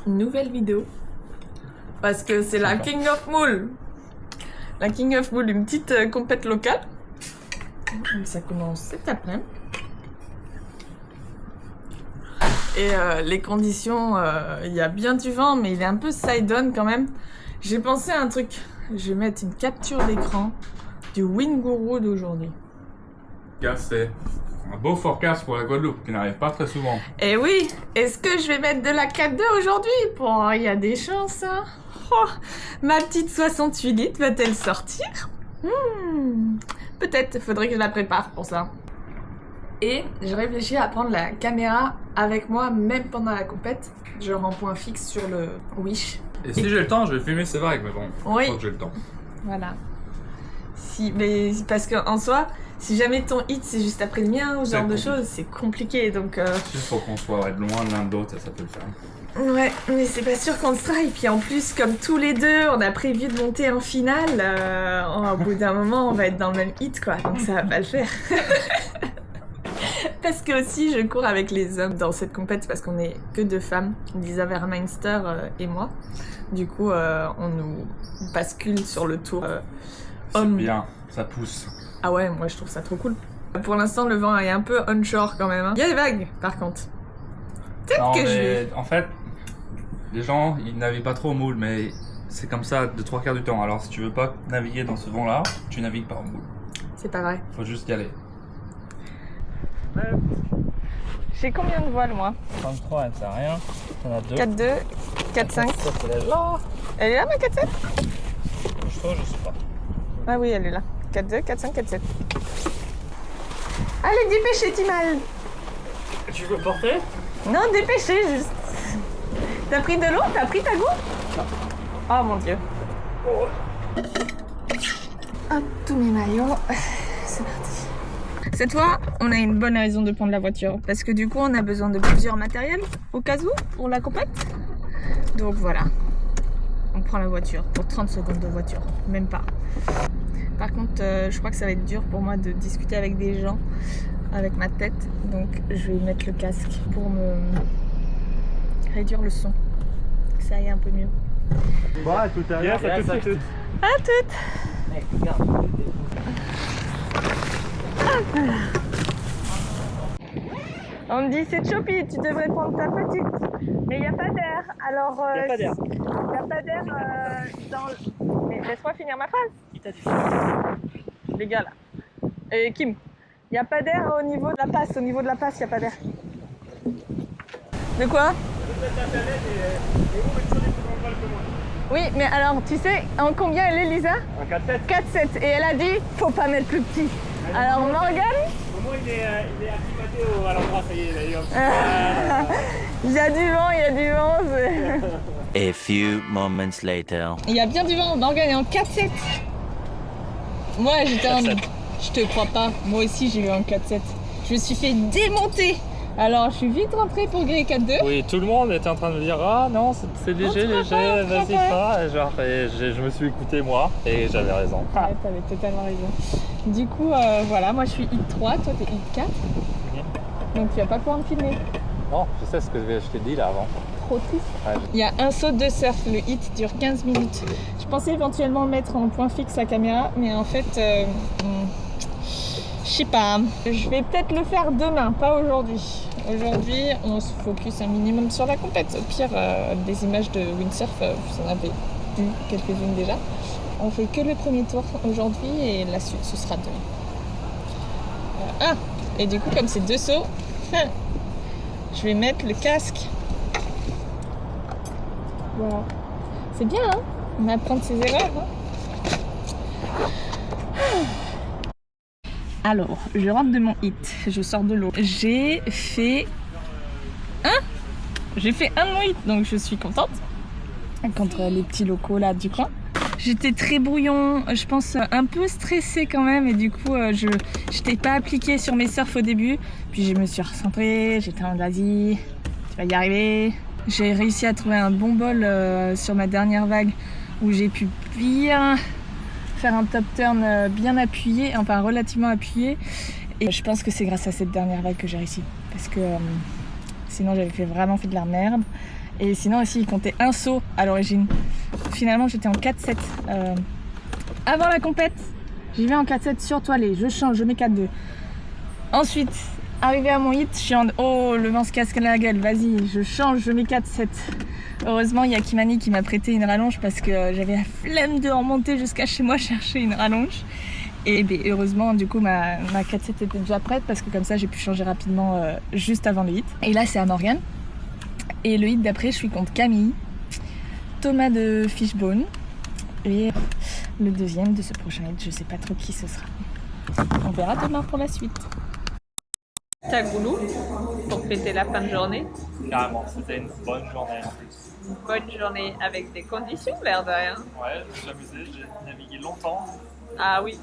une nouvelle vidéo. Parce que c'est la King of Moule. La King of Moule, une petite compète locale. Ça commence cet après-midi. Et les conditions, il y a bien du vent, mais il est un peu side-on quand même. J'ai pensé à un truc. Je vais mettre une capture d'écran du Winguru d'aujourd'hui. C'est un beau forecast pour la Guadeloupe qui n'arrive pas très souvent. Et oui, est-ce que je vais mettre de la 4.2 aujourd'hui? Bon, il y a des chances, hein. Oh, ma petite 68 litres va-t-elle sortir? Peut-être, faudrait que je la prépare pour ça. Et je réfléchis à prendre la caméra avec moi, même pendant la compète, genre en point fixe sur le Wish. Et si j'ai le temps, je vais filmer ces vagues, mais bon, oui. faut que j'ai le temps. Voilà. Mais parce qu'en soi, si jamais ton hit c'est juste après le mien ou ce genre de choses, c'est compliqué, donc... Il faut qu'on soit loin l'un de l'autre, ça peut le faire. Ouais, mais c'est pas sûr qu'on le sera. Et puis en plus, comme tous les deux, on a prévu de monter en finale, au bout d'un moment, on va être dans le même hit, quoi. Donc ça va pas le faire. Parce que aussi, je cours avec les hommes dans cette compète, parce qu'on est que deux femmes, Lisa Vermeinster et moi. Du coup, on nous bascule sur le tour C'est bien, ça pousse. Ah ouais, moi je trouve ça trop cool. Pour l'instant, le vent est un peu onshore quand même. Hein. Il y a des vagues, par contre. Peut-être que je... En fait, les gens, ils naviguent pas trop au moule, mais c'est comme ça de 3/4 du temps. Alors si tu veux pas naviguer dans ce vent-là, tu navigues pas au moule. C'est pas vrai. Faut juste y aller. J'ai combien de voiles, moi? 33, elle sert à rien. T'en as 2. 4-2, 4-5. Elle est là. Elle est là, ma 4-7? Je sais pas. Ah oui, elle est là. 4-2, 4-5, 4-7. Allez, dépêchez, Timal! Tu veux porter? Non, dépêchez, juste. T'as pris de l'eau? T'as pris ta gourde? Oh mon dieu. Hop, tous mes maillots. C'est parti. Cette fois, on a une bonne raison de prendre la voiture. Parce que du coup, on a besoin de plusieurs matériels au cas où, pour la compète. Donc voilà. On prend la voiture pour 30 secondes de voiture. Même pas. Par contre, je crois que ça va être dur pour moi de discuter avec des gens avec ma tête. Donc je vais mettre le casque pour me réduire le son. Que ça aille un peu mieux. Bon, à tout à l'heure. À toutes. Voilà. On me dit c'est Chopi, tu devrais prendre ta petite. Mais il n'y a pas d'air. Alors. Il n'y a pas d'air. Il n'y a pas d'air dans le. Mais laisse-moi finir ma phrase. Qui t'a dit? Les gars là. Et Kim. Il n'y a pas d'air au niveau de la passe. Au niveau de la passe, il n'y a pas d'air. De quoi? Oui, mais alors, tu sais, en combien elle est, Lisa? Un 4-7. 4-7. Et elle a dit, faut pas mettre plus petit. Alors, Morgane? Au moins, il est acclimaté à l'endroit, ça y est, d'ailleurs. Il y a du vent, il y a du vent. A few moments later. Il y a bien du vent. Morgane est en 4-7. Moi, j'étais en... Je te crois pas. Moi aussi, j'ai eu un 4-7. Je me suis fait démonter. Alors, je suis vite rentrée pour griller 4-2. Oui, tout le monde était en train de me dire ah non, c'est léger, vas-y pas. Et genre, je me suis écouté moi et j'avais raison. Ouais, t'avais totalement raison. Du coup, voilà, moi je suis hit 3, toi t'es hit 4. Donc tu vas pas pouvoir me filmer. Non, je sais ce que je t'ai dit là avant. Trop triste. Ouais. Il y a un saut de surf, le hit dure 15 minutes. Je pensais éventuellement mettre en point fixe la caméra, mais en fait, je sais pas. Je vais peut-être le faire demain, pas aujourd'hui. Aujourd'hui, on se focus un minimum sur la compète. Au pire, des images de windsurf, vous en avez eu quelques-unes déjà. On fait que le premier tour aujourd'hui et la suite, ce sera demain. Et du coup, comme c'est 2 sauts, je vais mettre le casque. Voilà. C'est bien, hein? On apprend de ses erreurs, hein? Alors, je rentre de mon hit, je sors de l'eau. J'ai fait un de mon hit, donc je suis contente. Contre les petits locaux là du coin. J'étais très brouillon, je pense un peu stressée quand même, et du coup je n'étais pas appliquée sur mes surfs au début. Puis je me suis recentrée, j'étais en vas-y, tu vas y arriver. J'ai réussi à trouver un bon bol sur ma dernière vague où j'ai pu bien faire un top turn bien appuyé, enfin relativement appuyé. Et je pense que c'est grâce à cette dernière vague que j'ai réussi. Parce que sinon j'avais vraiment fait de la merde. Et sinon aussi il comptait un saut à l'origine. Finalement j'étais en 4-7 avant la compète. J'y vais en 4-7 sur toilé, je change, je mets 4-2. Ensuite, arrivé à mon hit, je suis en oh le vent se casse la gueule, vas-y, je change, je mets 4-7. Heureusement il y a Kimani qui m'a prêté une rallonge parce que j'avais la flemme de remonter jusqu'à chez moi chercher une rallonge. Et bien, heureusement du coup ma 4-7 était déjà prête parce que comme ça j'ai pu changer rapidement juste avant le hit. Et là c'est à Morgane. Et le hit d'après je suis contre Camille, Thomas de Fishbone et le deuxième de ce prochain hit, je sais pas trop qui ce sera. On verra demain pour la suite. Tagoulou pour fêter la fin de journée. Carrément, c'était une bonne journée en plus. Bonne journée avec des conditions, l'air de rien. Ouais, je me suis amusé, j'ai navigué longtemps. Ah oui,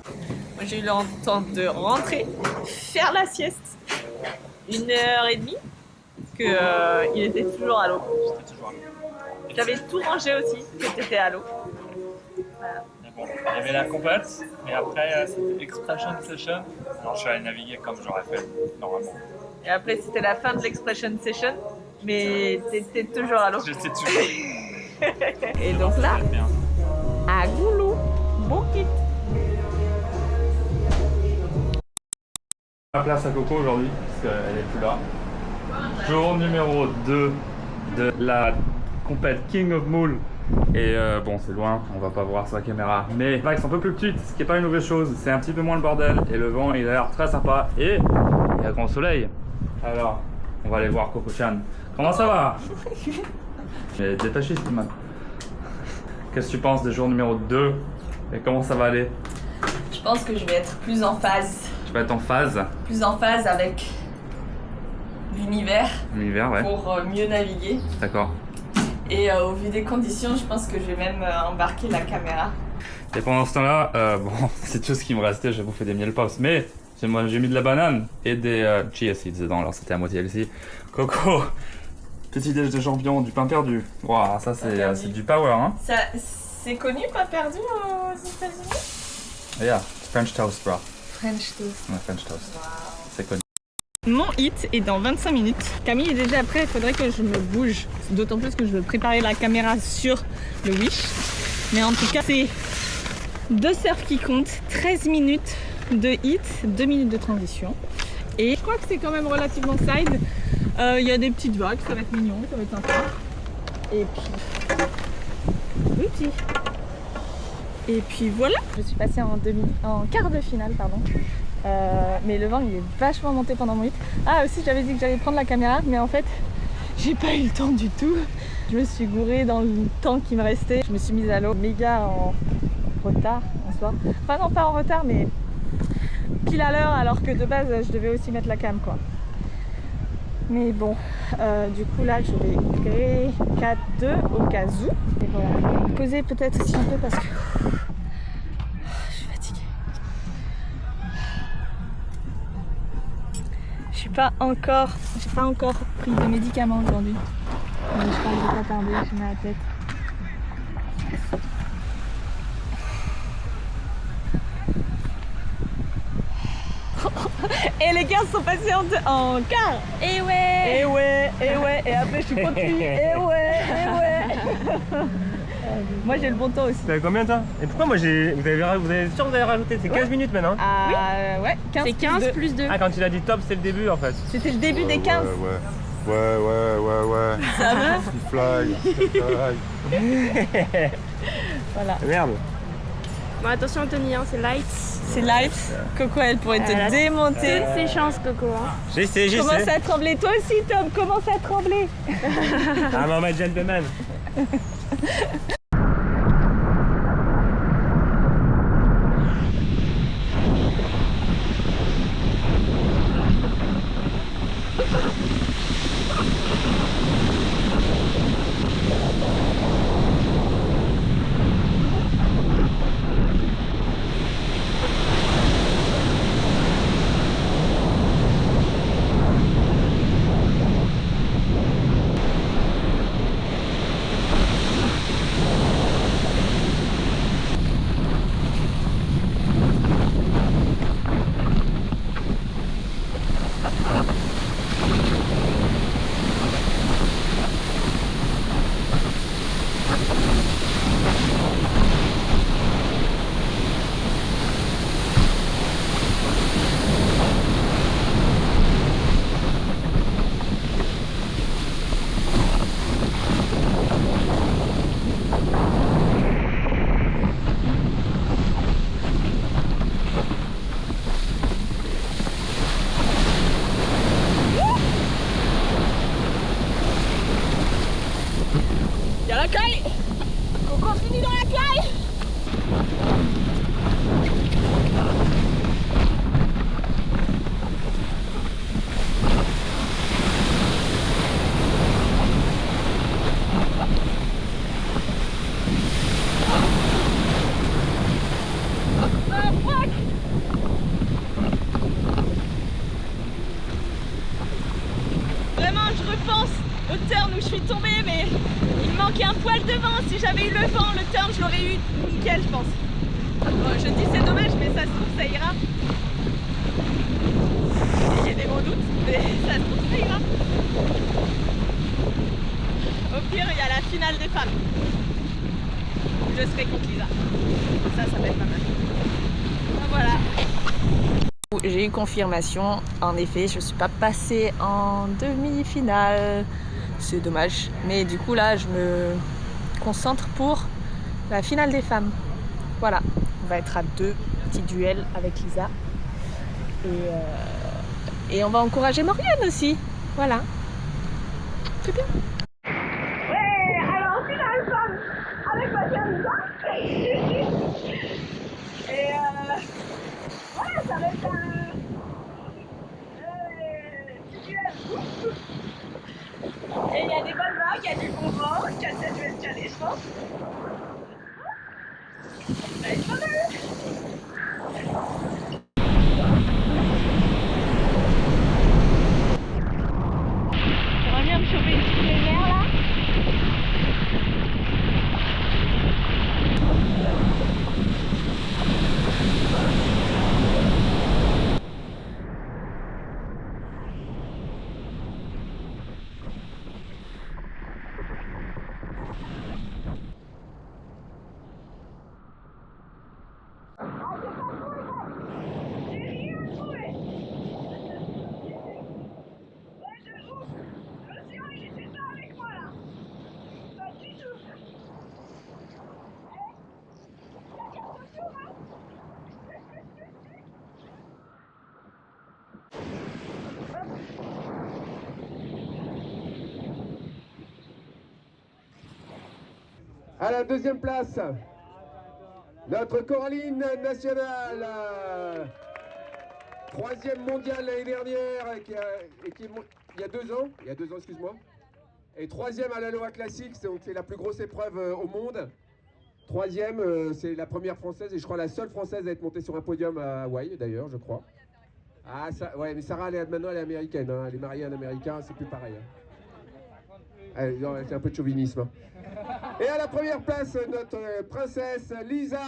moi j'ai eu l'entente de rentrer, faire la sieste, 1h30, que il était toujours à l'eau. J'étais toujours à l'eau. J'avais tout rangé aussi, que t'étais à l'eau. Voilà. Mais bon, il y avait la compète, mais après c'était Expression Session. Alors je suis allé naviguer comme j'aurais fait normalement. Et après c'était la fin de l'Expression Session, mais t'étais toujours à l'eau. J'étais toujours. Et donc là, J'aime bien. à Goulou, bon kit. La place à Coco aujourd'hui, parce qu'elle est plus là. Jour numéro 2 de la compète King of Moule. Et bon, c'est loin, on va pas voir sur la caméra. Mais les vagues sont un peu plus petites, ce qui est pas une mauvaise chose. C'est un petit peu moins le bordel. Et le vent, il a l'air très sympa. Et il y a grand soleil. Alors, on va aller voir Coco-chan. Comment ça va? Mais détaché, Steven. Qu'est-ce que tu penses des jours numéro 2? Et comment ça va aller? Je pense que je vais être plus en phase. Tu vas être en phase? Plus en phase avec l'univers L'hiver, ouais. pour mieux naviguer. D'accord. Et au vu des conditions, je pense que je vais même embarquer la caméra. Et pendant ce temps-là, bon, c'est tout ce qui me restait, j'ai bouffé des miel pops. Mais j'ai mis de la banane et des chia seeds dedans, alors c'était à moitié ici. Coco, petit déj de champion, du pain perdu. Waouh, ça c'est du power, hein. Ça, c'est connu, pas perdu aux États-Unis? Yeah, French toast, bro. French toast. Ouais, French toast. C'est connu. Mon hit est dans 25 minutes. Camille est déjà prêt, il faudrait que je me bouge. D'autant plus que je veux préparer la caméra sur le Wish. Mais en tout cas, c'est 2 surfs qui comptent, 13 minutes de hit, 2 minutes de transition. Et je crois que c'est quand même relativement side. Il y a des petites vagues, ça va être mignon, ça va être sympa. Et puis... Et puis voilà. Je suis passée en quart de finale, pardon. Mais le vent il est vachement monté pendant mon hit. Ah aussi j'avais dit que j'allais prendre la caméra, mais en fait j'ai pas eu le temps du tout. Je me suis gourée dans le temps qui me restait. Je me suis mise à l'eau méga en retard en soi. Enfin non, pas en retard, mais pile à l'heure, alors que de base je devais aussi mettre la cam quoi. Mais bon, du coup là je vais créer 4-2 au cas où. Et voilà, poser peut-être aussi un peu parce que je suis fatiguée. J'ai pas encore pris de médicaments aujourd'hui. Mais je crois que je vais pas tarder, j'ai mal à la tête. Et les 15 sont passés en quart. Et ouais. Et ouais, et ouais. Et après je suis continue. Et ouais, et ouais. Moi j'ai le bon temps aussi. T'avais combien toi? Et pourquoi moi j'ai. Vous avez sûr que vous avez rajouté? C'est 15 minutes maintenant? Ah ouais, 15 C'est 15 plus 2. Ah, quand il a dit top, c'est le début en fait. C'était le début des 15. Ouais. Ça va? Fly. Voilà. Merde. Bon, attention Anthony, hein, c'est light. C'est light. Coco elle pourrait te démonter. Toutes ses chances Coco. Hein. J'essaie. Commence à trembler. Toi aussi Tom, commence à trembler. Ah, maman gentleman. Il y a la caille. On continue dans la caille. Vraiment, je repense au turn où je suis tombée, mais il me manquait un poil de vent. Si j'avais eu le vent, le turn, je l'aurais eu nickel, je pense. Bon, je dis c'est dommage, mais ça se trouve, ça ira. J'ai des gros doutes, mais ça se trouve, ça ira. Au pire, il y a la finale des femmes. Je serai contre Lisa. Ça va être pas mal. Voilà. J'ai eu confirmation, en effet, je ne suis pas passée en demi-finale. C'est dommage. Mais du coup, là, je me concentre pour la finale des femmes. Voilà. On va être à 2 petits duels avec Lisa. Et on va encourager Morgane aussi. Voilà. C'est bien. Ouais, alors finale femme avec ma chère Lisa. Et voilà, ça va être un petit duel. Et il y a des bonnes vagues, il y a du bon vent, il y a cette duel calée, je pense. Ça va être pas mal. J'aimerais bien me choper une petite lumière là. À la deuxième place, notre Coraline nationale, 3e mondiale l'année dernière, il y a 2 ans, excuse-moi, et 3e à l'Aloha Classic, c'est la plus grosse épreuve au monde. 3e, c'est la première française et je crois la seule française à être montée sur un podium à Hawaï d'ailleurs, je crois. Ah, ça, ouais, mais Sarah, maintenant elle est américaine, hein, elle est mariée à un américain, c'est plus pareil. Hein. C'est un peu de chauvinisme. Hein. Et à la première place, notre princesse Lisa.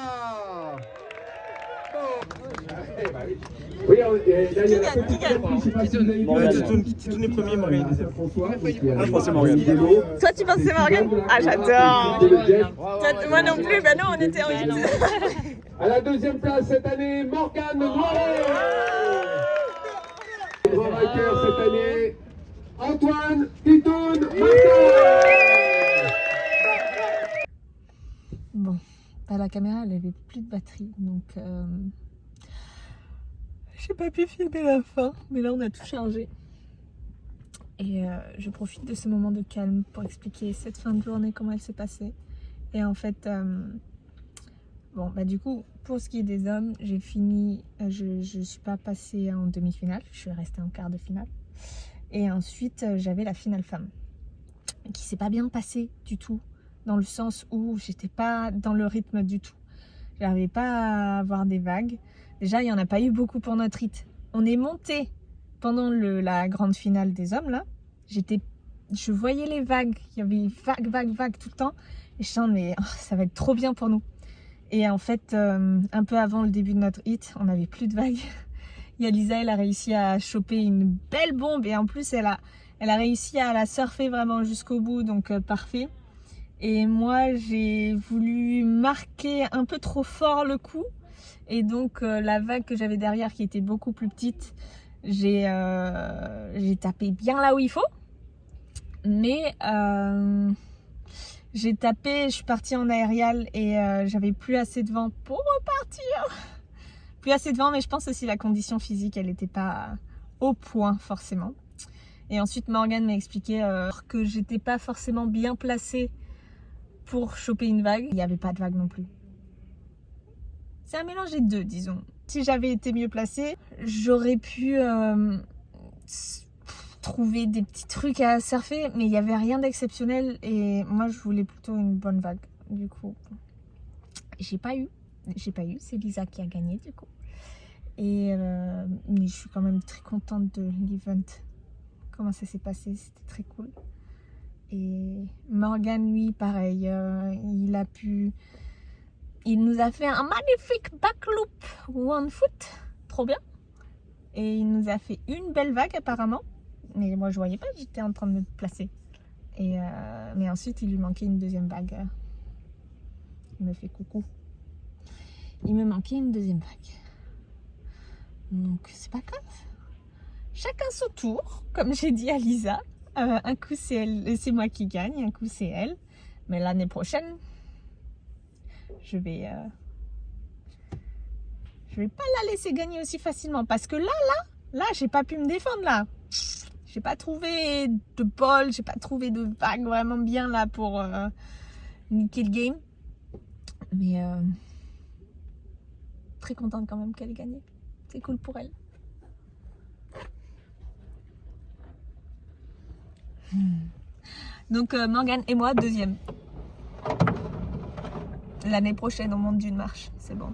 Oh. Oui, là, il y a la petite Qui tourne les premiers, Morgane. François. Je pense que c'est Morgane. Toi, tu penses c'est Morgane? Ah, j'adore. Moi non plus, bah non, on était en 8. À la deuxième place cette année, Morgane Noiret. Grand vainqueur cette année, Antoine Titoun Martin. Bon, à la caméra, elle avait plus de batterie, donc j'ai pas pu filmer la fin, mais là on a tout chargé. Et je profite de ce moment de calme pour expliquer cette fin de journée, comment elle s'est passée. Et en fait, bon, bah du coup, pour ce qui est des hommes, j'ai fini, je suis pas passée en demi-finale, je suis restée en quart de finale. Et ensuite, j'avais la finale femme, qui s'est pas bien passée du tout, dans le sens où j'étais pas dans le rythme du tout. J'arrivais pas à avoir des vagues. Déjà, il y en a pas eu beaucoup pour notre hit. On est monté pendant la grande finale des hommes, là. Je voyais les vagues, il y avait vagues tout le temps. Et je sens, mais oh, ça va être trop bien pour nous. Et en fait, un peu avant le début de notre hit, on n'avait plus de vagues. Il y a Lisa, elle a réussi à choper une belle bombe. Et en plus, elle a réussi à la surfer vraiment jusqu'au bout, donc parfait. Et moi, j'ai voulu marquer un peu trop fort le coup. Et donc, la vague que j'avais derrière, qui était beaucoup plus petite, j'ai tapé bien là où il faut. Mais j'ai tapé, je suis partie en aérial et j'avais plus assez de vent pour repartir. Plus assez de vent, mais je pense aussi la condition physique, elle n'était pas au point forcément. Et ensuite Morgane m'a expliqué que j'étais pas forcément bien placée pour choper une vague. Il n'y avait pas de vague non plus. C'est un mélange des deux, disons. Si j'avais été mieux placée, j'aurais pu trouver des petits trucs à surfer, mais il n'y avait rien d'exceptionnel et moi je voulais plutôt une bonne vague. Du coup, j'ai pas eu, c'est Lisa qui a gagné du coup. Et mais je suis quand même très contente de l'event. Comment ça s'est passé, c'était très cool. Et Morgane, lui, pareil, il nous a fait un magnifique backloop one foot, trop bien. Et il nous a fait une belle vague apparemment, mais moi je voyais pas, j'étais en train de me placer. Et mais ensuite il lui manquait une deuxième vague. Il me fait coucou. Il me manquait une deuxième vague. Donc c'est pas grave. Chacun son tour, comme j'ai dit à Lisa. Un coup c'est elle, c'est moi qui gagne, un coup c'est elle. Mais l'année prochaine, je vais pas la laisser gagner aussi facilement parce que là, j'ai pas pu me défendre là. J'ai pas trouvé de ball, j'ai pas trouvé de vague vraiment bien là pour niquer le game. Mais très contente quand même qu'elle ait gagné. C'est cool pour elle. Donc Morgane et moi, deuxième. L'année prochaine, on monte d'une marche, c'est bon.